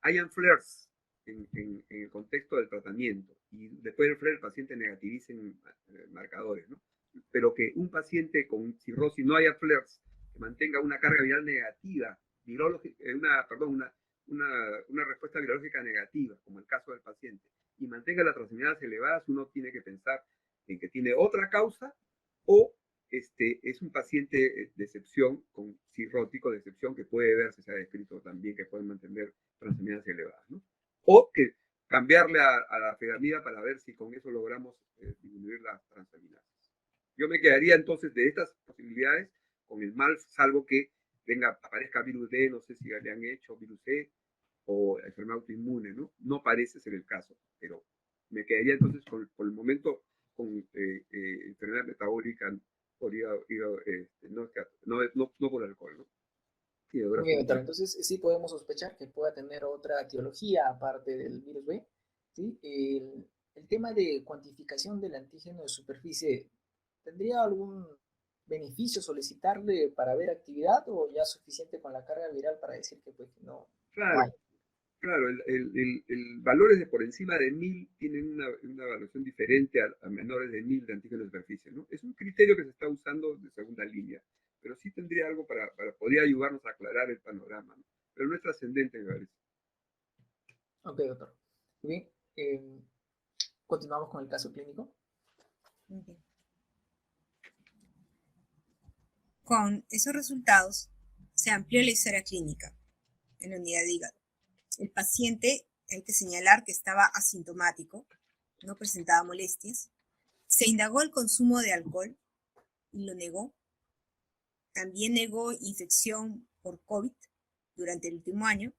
hayan flares en el contexto del tratamiento y después del flare el paciente negativice marcadores, ¿no? Pero que un paciente con cirrosis no haya flares, que mantenga una carga viral negativa, una respuesta virológica negativa, como el caso del paciente, y mantenga las transaminadas elevadas, uno tiene que pensar en que tiene otra causa o es un paciente de excepción, con cirrótico de excepción, que puede verse, se ha descrito también, que pueden mantener transaminadas elevadas, ¿no? O que cambiarle a la fedamida para ver si con eso logramos disminuir las transaminadas. Yo me quedaría entonces de estas posibilidades con el mal, salvo que aparezca virus D, no sé si le han hecho virus C o enfermedad autoinmune, ¿no? No parece ser el caso, pero me quedaría entonces por el momento con enfermedad metabólica por no por alcohol, ¿no? Sí, Muy bien, doctor. Entonces, sí podemos sospechar que pueda tener otra etiología aparte del virus B. ¿Sí? El tema de cuantificación del antígeno de superficie, ¿tendría algún beneficio solicitarle para ver actividad o ya suficiente con la carga viral para decir que pues no, no hay? Claro, el valores de por encima de 1000 tienen una evaluación diferente a menores de 1000 de antígeno de superficie, ¿no? Es un criterio que se está usando de segunda línea, pero sí tendría algo podría ayudarnos a aclarar el panorama, ¿no? Pero no es trascendente, me parece. Ok, doctor. Muy bien. Continuamos con el caso clínico. Okay. Con esos resultados, se amplió la historia clínica en la unidad de hígado. El paciente, hay que señalar que estaba asintomático, no presentaba molestias. Se indagó el consumo de alcohol y lo negó. También negó infección por COVID durante el último año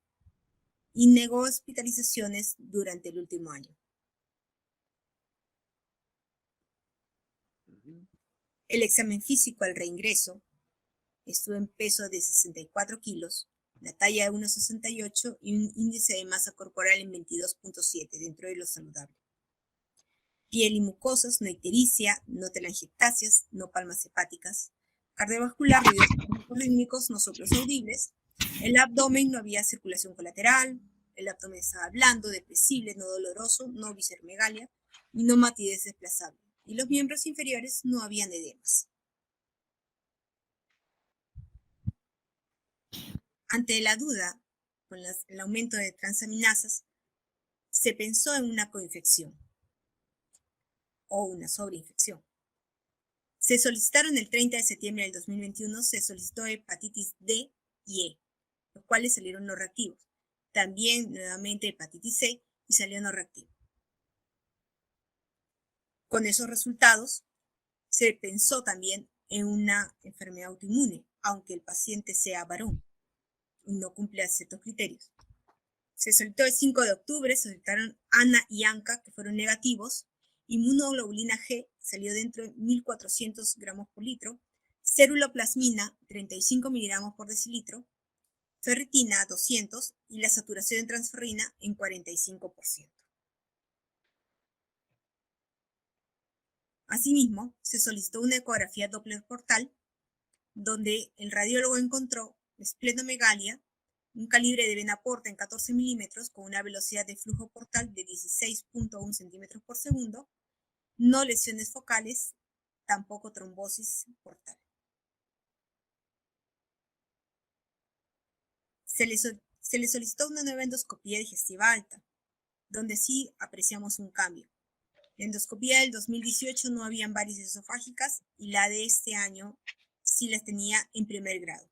y negó hospitalizaciones durante el último año. El examen físico al reingreso estuvo en peso de 64 kilos, la talla de 1,68 y un índice de masa corporal en 22,7 dentro de lo saludable. Piel y mucosas, no ictericia, no telangiectasias, no palmas hepáticas. Cardiovascular, ruidos rítmicos, no soplos audibles. El abdomen no había circulación colateral. El abdomen estaba blando, depresible, no doloroso, no visceromegalia y no matidez desplazable. Y los miembros inferiores no habían edemas. Ante la duda con el aumento de transaminasas, se pensó en una coinfección o una sobreinfección. Se solicitaron el 30 de septiembre del 2021, se solicitó hepatitis D y E, los cuales salieron no reactivos. También nuevamente hepatitis C y salió no reactivo. Con esos resultados, se pensó también en una enfermedad autoinmune, aunque el paciente sea varón. y no cumple ciertos criterios. Se solicitó el 5 de octubre, se solicitaron Ana y Anca, que fueron negativos. Inmunoglobulina G salió dentro de 1.400 gramos por litro. Ceruloplasmina, 35 miligramos por decilitro. Ferritina, 200. Y la saturación de transferrina en 45%. Asimismo, se solicitó una ecografía Doppler portal, donde el radiólogo encontró esplenomegalia, un calibre de vena porta en 14 milímetros con una velocidad de flujo portal de 16.1 centímetros por segundo, no lesiones focales, tampoco trombosis portal. Se le solicitó una nueva endoscopía digestiva alta, donde sí apreciamos un cambio. La endoscopía del 2018 no habían varices esofágicas y la de este año sí las tenía en primer grado.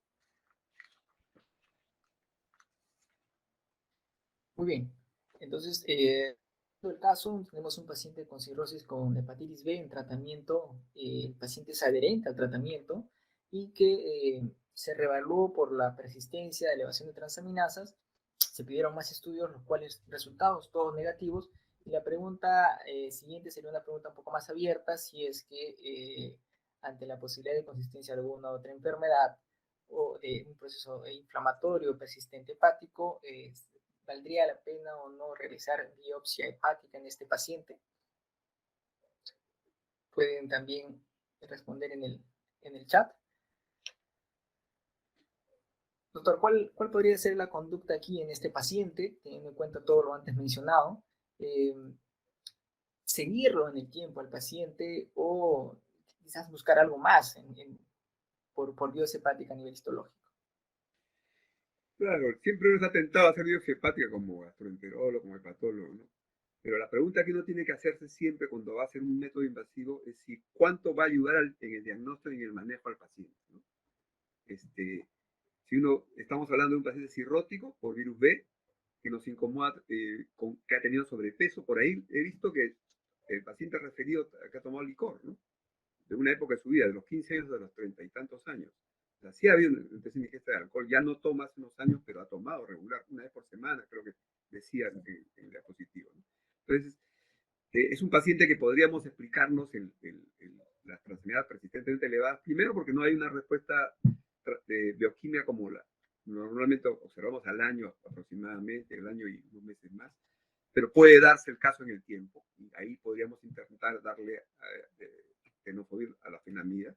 Muy bien. Entonces, en el caso, tenemos un paciente con cirrosis con hepatitis B en tratamiento, el paciente es adherente al tratamiento y que se reevaluó por la persistencia de elevación de transaminasas. Se pidieron más estudios, los cuales resultados todos negativos. Y la pregunta siguiente sería una pregunta un poco más abierta, si es que ante la posibilidad de consistencia de alguna otra enfermedad o de un proceso inflamatorio persistente hepático, ¿valdría la pena o no realizar biopsia hepática en este paciente? Pueden también responder en el chat. Doctor, ¿cuál podría ser la conducta aquí en este paciente, teniendo en cuenta todo lo antes mencionado? ¿Seguirlo en el tiempo al paciente o quizás buscar algo más por biopsia hepática a nivel histológico? Claro, siempre nos ha tentado hacer biopsia hepática como gastroenterólogo, como hepatólogo, ¿no? Pero la pregunta que uno tiene que hacerse siempre cuando va a hacer un método invasivo es si cuánto va a ayudar en el diagnóstico y en el manejo al paciente, ¿no? Si estamos hablando de un paciente cirrótico por virus B, que nos incomoda, que ha tenido sobrepeso, por ahí he visto que el paciente referido que ha tomado licor, ¿no? De una época de su vida, de los 15 años a los 30 y tantos años. O sea, sí ha habido una ingesta de alcohol, ya no toma hace unos años, pero ha tomado regular, una vez por semana, creo que decía en el diapositivo, ¿no? Entonces, es un paciente que podríamos explicarnos las transaminadas persistentemente elevadas, primero porque no hay una respuesta de bioquímica como la normalmente observamos al año aproximadamente, el año y unos meses más, pero puede darse el caso en el tiempo, y ahí podríamos intentar darle tenofovir a la fenamida.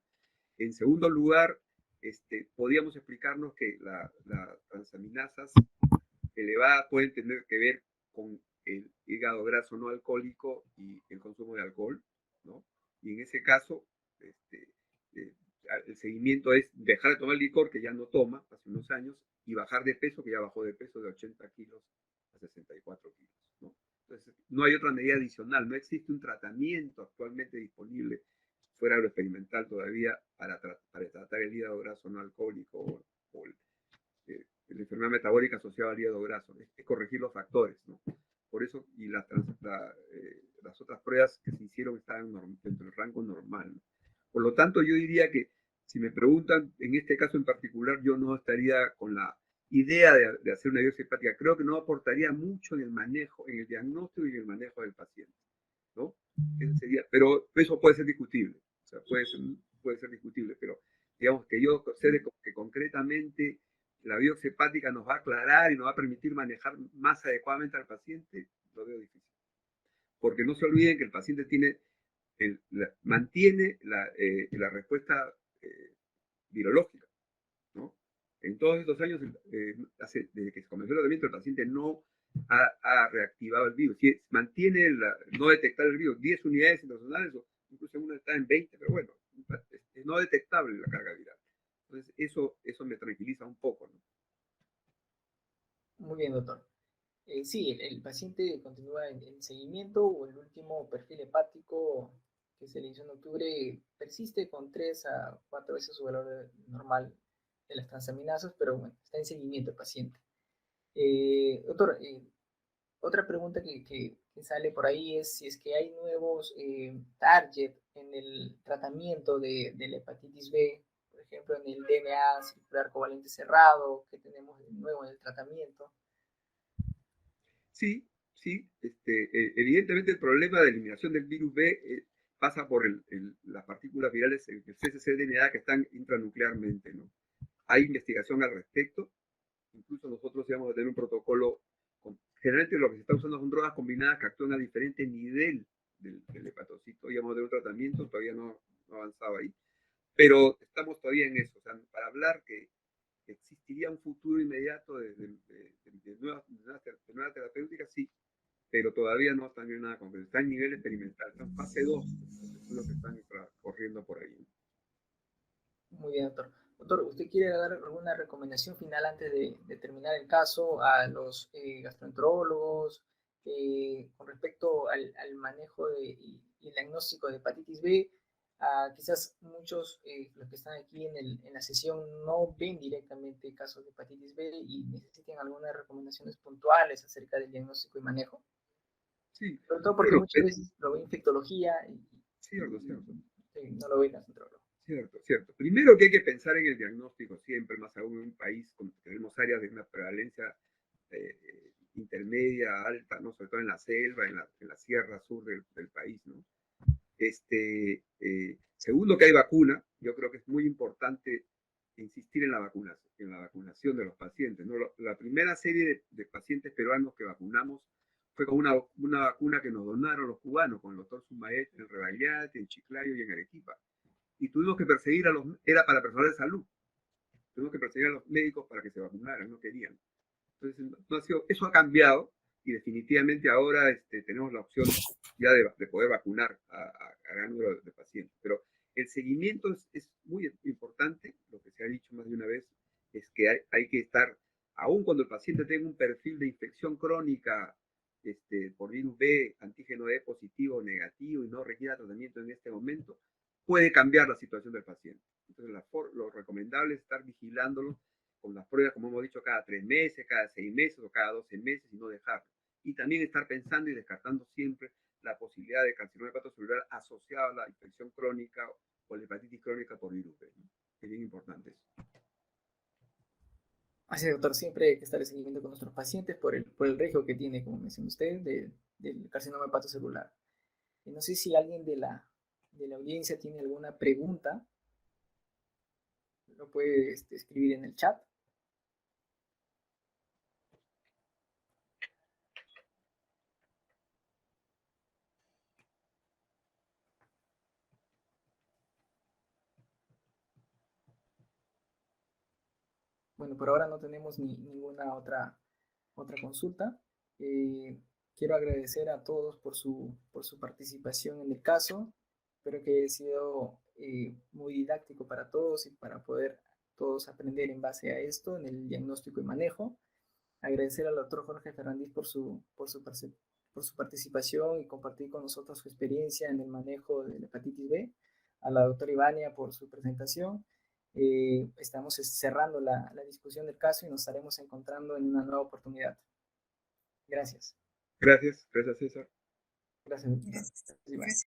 En segundo lugar, podríamos explicarnos que las transaminasas elevadas pueden tener que ver con el hígado graso no alcohólico y el consumo de alcohol, ¿no? Y en ese caso, el seguimiento es dejar de tomar licor, que ya no toma hace unos años, y bajar de peso, que ya bajó de peso de 80 kilos a 64 kilos, ¿no? Entonces, no hay otra medida adicional, no existe un tratamiento actualmente disponible fuera de lo experimental todavía para tratar el hígado graso no alcohólico o la enfermedad metabólica asociada al hígado graso, es corregir los factores, ¿no? Por eso, y las otras pruebas que se hicieron estaban dentro del rango normal, ¿no? Por lo tanto, yo diría que si me preguntan, en este caso en particular, yo no estaría con la idea de hacer una biopsia hepática. Creo que no aportaría mucho en el manejo, en el diagnóstico y en el manejo del paciente, ¿no? Eso sería, pero eso puede ser discutible, o sea, puede ser discutible, pero digamos que yo sé que concretamente la biopsia hepática nos va a aclarar y nos va a permitir manejar más adecuadamente al paciente, lo veo difícil. Porque no se olviden que el paciente mantiene la respuesta virológica, ¿no? En todos estos años, desde que se comenzó el tratamiento, el paciente no ha reactivado el virus. Si mantiene no detectar el virus 10 unidades internacionales, o incluso una está en 20, pero bueno, es no detectable la carga viral. Entonces, eso me tranquiliza un poco, ¿no? Muy bien, doctor. Sí, el paciente continúa en seguimiento o el último perfil hepático que se le hizo en octubre persiste con 3 a 4 veces su valor normal de las transaminasas, pero bueno, está en seguimiento el paciente. Doctor, otra pregunta que sale por ahí es si es que hay nuevos target en el tratamiento de la hepatitis B, por ejemplo, en el DNA circular covalente cerrado, que tenemos de nuevo en el tratamiento. Sí, sí, evidentemente el problema de eliminación del virus B pasa por las partículas virales, el cccDNA que están intranuclearmente, ¿no? Hay investigación al respecto, incluso nosotros íbamos a tener un protocolo, generalmente lo que se está usando son drogas combinadas que actúan a diferente nivel del hepatocito, íbamos a tener un tratamiento, todavía no avanzaba ahí, pero estamos todavía en eso, o sea, para hablar que existiría un futuro inmediato de nuevas terapéuticas, sí, pero todavía no están en nada concreto. Está en nivel experimental, está en fase 2, es lo que están corriendo por ahí. Muy bien, doctor. Doctor, ¿usted quiere dar alguna recomendación final antes de terminar el caso a los gastroenterólogos con respecto al manejo y el diagnóstico de hepatitis B? Quizás muchos, los que están aquí en la sesión, no ven directamente casos de hepatitis B y necesitan algunas recomendaciones puntuales acerca del diagnóstico y manejo. Sí, Sobre todo porque bueno, muchas veces lo ve infectología cierto. no lo ve gastroenterólogo. Cierto. Primero que hay que pensar en el diagnóstico siempre, más aún en un país donde tenemos áreas de una prevalencia intermedia, alta, ¿no? Sobre todo en la selva, en la sierra sur del país, ¿no? Segundo, que hay vacuna. Yo creo que es muy importante insistir en la vacunación de los pacientes, ¿no? La primera serie de pacientes peruanos que vacunamos fue con una vacuna que nos donaron los cubanos, con el doctor Sumaet en Rebagliati, en Chiclayo y en Arequipa. Y tuvimos que perseguir era para personal de salud, tuvimos que perseguir a los médicos para que se vacunaran, no querían. Entonces, eso ha cambiado y definitivamente ahora tenemos la opción ya de poder vacunar a gran número de pacientes. Pero el seguimiento es muy importante, lo que se ha dicho más de una vez, es que hay que estar, aun cuando el paciente tenga un perfil de infección crónica por virus B, antígeno E positivo o negativo y no requiera tratamiento en este momento, puede cambiar la situación del paciente. Entonces, lo recomendable es estar vigilándolo con las pruebas, como hemos dicho, cada 3 meses, cada 6 meses o cada 12 meses y no dejarlo. Y también estar pensando y descartando siempre la posibilidad de carcinoma hepatocelular asociado a la infección crónica o la hepatitis crónica por virus B, ¿no? Es bien importante eso. Así es, doctor, siempre hay que estar en seguimiento con nuestros pacientes por el riesgo que tiene, como mencionó usted, del carcinoma hepatocelular. Y no sé si alguien de la audiencia tiene alguna pregunta, lo puede escribir en el chat. Bueno, por ahora no tenemos ninguna otra consulta. Quiero agradecer a todos por su participación en el caso. Espero que haya sido muy didáctico para todos y para poder todos aprender en base a esto, en el diagnóstico y manejo. Agradecer al doctor Jorge Fernández por su participación y compartir con nosotros su experiencia en el manejo de la hepatitis B. A la doctora Ivania por su presentación. Estamos cerrando la discusión del caso y nos estaremos encontrando en una nueva oportunidad. Gracias. Gracias César. Gracias. Gracias.